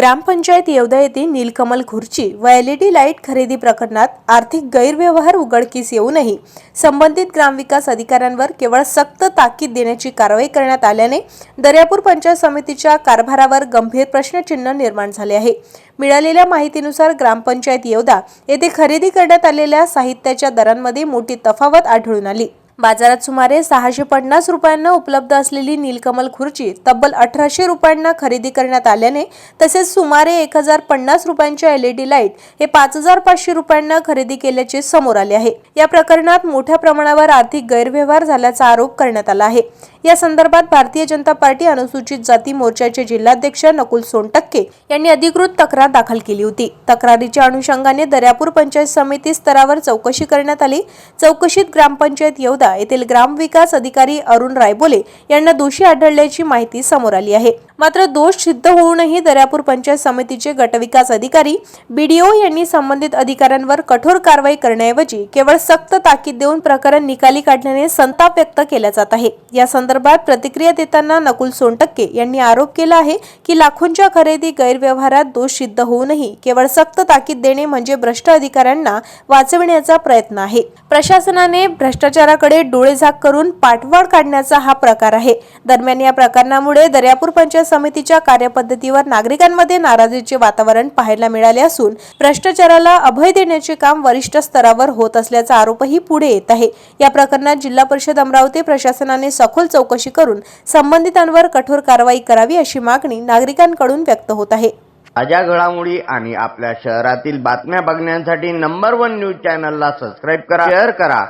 ग्रामपंचायत येवदा येथे नीलकमल खुर्ची व LED लाईट खरेदी प्रकरणात आर्थिक गैरव्यवहार उघडकीस येऊनही संबंधित ग्रामविकास अधिकाऱ्यांवर केवळ सक्त ताकीद देण्याची कारवाई करण्यात आल्याने दर्यापूर पंचायत समितीच्या कारभारावर गंभीर प्रश्नचिन्ह निर्माण झाले आहे। मिळालेल्या माहितीनुसार ग्रामपंचायत येवदा येथे खरेदी करण्यात आलेल्या साहित्याच्या दरांमध्ये मोठी तफावत आढळून आली। बाजारात सुमारे 650 रुपयांना उपलब्ध असलेली नीलकमल खुर्ची तब्बल 1800 रुपयांना खरेदी करण्यात आल्याने तसेच सुमारे 1050 रुपयांच्या LED लाईट हे 5500 रुपयांना खरेदी केल्याचे समोर आले आहे। या प्रकरणात मोठ्या प्रमाणावर आर्थिक गैरव्यवहार झाल्याचा आरोप करण्यात आला आहे। या संदर्भात भारतीय जनता पार्टी अनुसूचित जाती मोर्चाचे जिल्हाध्यक्ष नकुल सोनटक्के यांनी अधिकृत तक्रार दाखल केली होती। तक्रारीच्या अनुषंगाने दर्यापूर पंचायत समिती स्तरावर चौकशी करण्यात आली। चौकशीत ग्रामपंचायत येवदा येथील ग्रामविकास अधिकारी अरुण रायबोले यांना दोषी आढळल्याची माहिती समोर आली आहे। मात्र दोष सिद्ध होऊनही दर्यापूर पंचायत समितीचे गटविकास अधिकारी BDO यांनी संबंधित अधिकाऱ्यांवर कठोर कारवाई करण्याऐवजी केवळ सक्त ताकीद देऊन प्रकरण निकाली काढल्याने संताप व्यक्त केला जात आहे। या संदर्भात प्रतिक्रिया देताना नकुल सोनटक्के यांनी आरोप केला आहे की लाखोंच्या खरेदी गैरव्यवहारात दोष सिद्ध होऊनही केवळ सक्त ताकीद देणे म्हणजे भ्रष्ट अधिकाऱ्यांना वाचविण्याचा प्रयत्न आहे। प्रशासनाने भ्रष्टाचाराकडे डोळेझाक करून पाठवाड काढण्याचा हा प्रकार आहे। दरम्यान या प्रकरणामुळे दर्यापूर पंचायत समितीच्या कार्यपद्धतीवर नागरिकांमध्ये नाराजीचे वातावरण पाहायला मिळाले असून भ्रष्टाचाराला अभय देण्याचे काम वरिष्ठ स्तरावर होत असल्याचा आरोपही पुढे येत आहे। या प्रकरणात जिल्हा परिषद अमरावती प्रशासनाने सखोल चौकशी करून संबंधितांवर कठोर कारवाई करावी अशी मागणी नागरिकांकडून व्यक्त होत आहे। ताज्या घडामोडी आणि आपल्या शहरातील बातम्या बघण्यासाठी नंबर 1 न्यूज चॅनलला सबस्क्राइब करा, शेअर करा,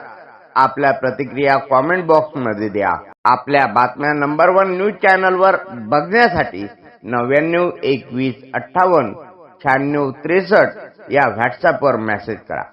आपल्या प्रतिक्रिया कमेंट बॉक्स मध्ये द्या। आपल्या बातम्या नंबर 1 न्यूज चॅनलवर बघण्यासाठी 99 21 58 96 63 या व्हॉट्सअपवर मेसेज करा।